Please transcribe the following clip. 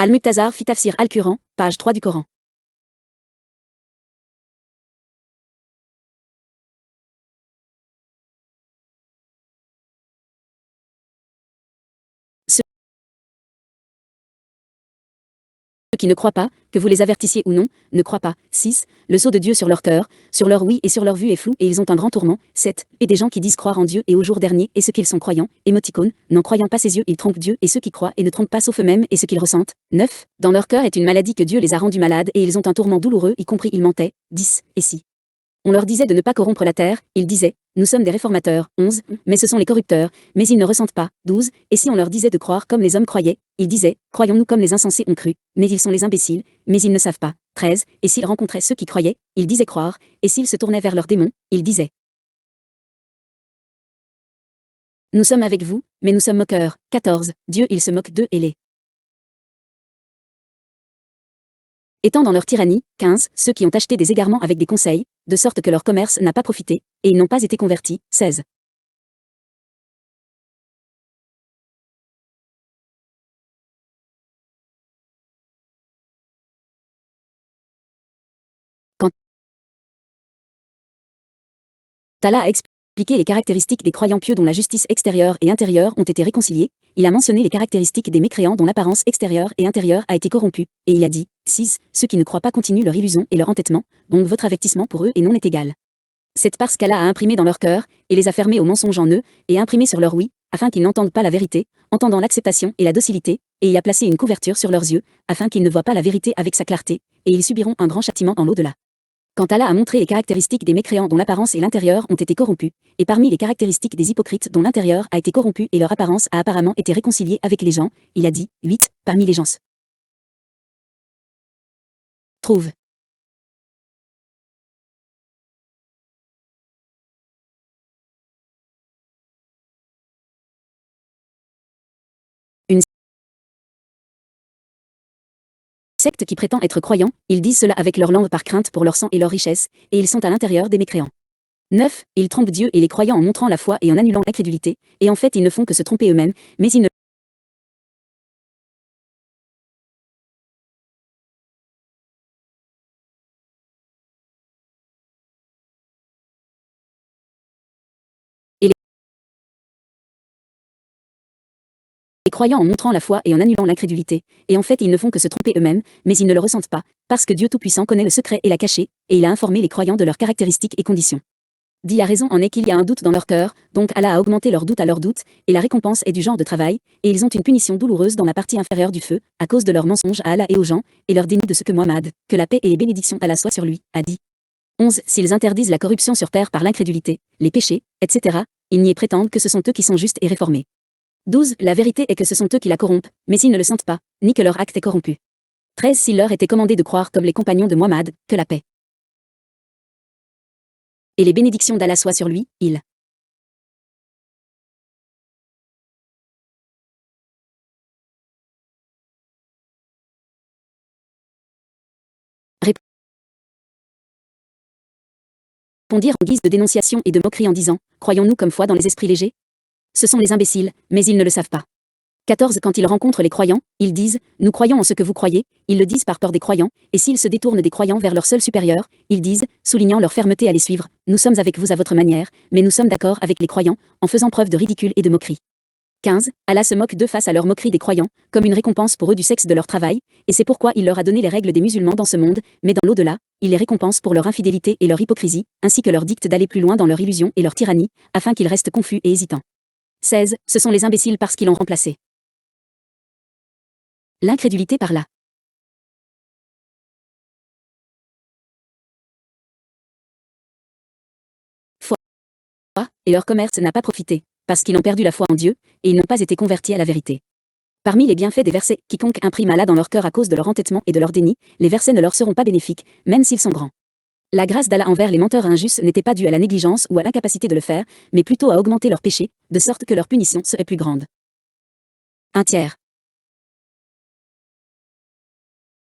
Al-Muqtazar fi Tafsir al-Quran, page 3 du Coran. Ceux qui ne croient pas, que vous les avertissiez ou non, ne croient pas. 6. Le sceau de Dieu sur leur cœur, sur leur oui et sur leur vue est flou et ils ont un grand tourment. 7. Et des gens qui disent croire en Dieu et au jour dernier et ceux qu'ils sont croyants, émoticône, n'en croyant pas ses yeux ils trompent Dieu et ceux qui croient et ne trompent pas sauf eux-mêmes et ce qu'ils ressentent. 9. Dans leur cœur est une maladie que Dieu les a rendus malades et ils ont un tourment douloureux y compris ils mentaient. 10. Et si on leur disait de ne pas corrompre la terre, ils disaient, nous sommes des réformateurs. 11. Mais ce sont les corrupteurs, mais ils ne ressentent pas. 12. Et si on leur disait de croire comme les hommes croyaient, ils disaient, croyons-nous comme les insensés ont cru, mais ils sont les imbéciles, mais ils ne savent pas. 13. Et s'ils rencontraient ceux qui croyaient, ils disaient croire, et s'ils se tournaient vers leurs démons, ils disaient, nous sommes avec vous, mais nous sommes moqueurs. 14. Dieu il se moque d'eux et les étant dans leur tyrannie. 15. Ceux qui ont acheté des égarements avec des conseils, de sorte que leur commerce n'a pas profité, et ils n'ont pas été convertis. 16. Quand Allah a expliqué les caractéristiques des croyants pieux dont la justice extérieure et intérieure ont été réconciliées, il a mentionné les caractéristiques des mécréants dont l'apparence extérieure et intérieure a été corrompue, et il a dit, 6. Ceux qui ne croient pas continuent leur illusion et leur entêtement, donc votre avertissement pour eux et non est égal. C'est parce qu'Allah a imprimé dans leur cœur, et les a fermés au mensonge en eux, et imprimé sur leur oui, afin qu'ils n'entendent pas la vérité, entendant l'acceptation et la docilité, et il a placé une couverture sur leurs yeux, afin qu'ils ne voient pas la vérité avec sa clarté, et ils subiront un grand châtiment dans l'au-delà. Quand Allah a montré les caractéristiques des mécréants dont l'apparence et l'intérieur ont été corrompus, et parmi les caractéristiques des hypocrites dont l'intérieur a été corrompu et leur apparence a apparemment été réconciliée avec les gens, il a dit, 8. Parmi les gens se trouvent une secte qui prétend être croyant, ils disent cela avec leur langue par crainte pour leur sang et leur richesse, et ils sont à l'intérieur des mécréants. 9. Ils trompent Dieu et les croyants en montrant la foi et en annulant l'incrédulité, et en fait ils ne font que se tromper eux-mêmes, mais ils ne et les croyants en montrant la foi et en annulant l'incrédulité, et en fait ils ne font que se tromper eux-mêmes, mais ils ne le ressentent pas, parce que Dieu Tout-Puissant connaît le secret et la cachée, et il a informé les croyants de leurs caractéristiques et conditions. Dit la raison en est qu'il y a un doute dans leur cœur, donc Allah a augmenté leur doute à leur doute, et la récompense est du genre de travail, et ils ont une punition douloureuse dans la partie inférieure du feu, à cause de leur mensonge à Allah et aux gens, et leur déni de ce que Muhammad, que la paix et les bénédictions d'Allah soient sur lui, a dit. 11. S'ils interdisent la corruption sur terre par l'incrédulité, les péchés, etc., ils n'y prétendent que ce sont eux qui sont justes et réformés. 12. La vérité est que ce sont eux qui la corrompent, mais ils ne le sentent pas, ni que leur acte est corrompu. 13. S'il leur était commandé de croire comme les compagnons de Muhammad, que la paix et les bénédictions d'Allah soient sur lui, ils répondirent en guise de dénonciation et de moquerie en disant, croyons-nous comme foi dans les esprits légers? Ce sont les imbéciles, mais ils ne le savent pas. 14. Quand ils rencontrent les croyants, ils disent, nous croyons en ce que vous croyez, ils le disent par peur des croyants, et s'ils se détournent des croyants vers leur seul supérieur, ils disent, soulignant leur fermeté à les suivre, nous sommes avec vous à votre manière, mais nous sommes d'accord avec les croyants, en faisant preuve de ridicule et de moquerie. 15. Allah se moque d'eux face à leur moquerie des croyants, comme une récompense pour eux du sexe de leur travail, et c'est pourquoi il leur a donné les règles des musulmans dans ce monde, mais dans l'au-delà, il les récompense pour leur infidélité et leur hypocrisie, ainsi que leur dicte d'aller plus loin dans leur illusion et leur tyrannie, afin qu'ils restent confus et hésitants. 16. Ce sont les imbéciles parce qu'ils ont remplacé l'incrédulité par la foi, et leur commerce n'a pas profité, parce qu'ils ont perdu la foi en Dieu, et ils n'ont pas été convertis à la vérité. Parmi les bienfaits des versets, quiconque imprime Allah dans leur cœur à cause de leur entêtement et de leur déni, les versets ne leur seront pas bénéfiques, même s'ils sont grands. La grâce d'Allah envers les menteurs injustes n'était pas due à la négligence ou à l'incapacité de le faire, mais plutôt à augmenter leur péché, de sorte que leur punition serait plus grande. Un tiers.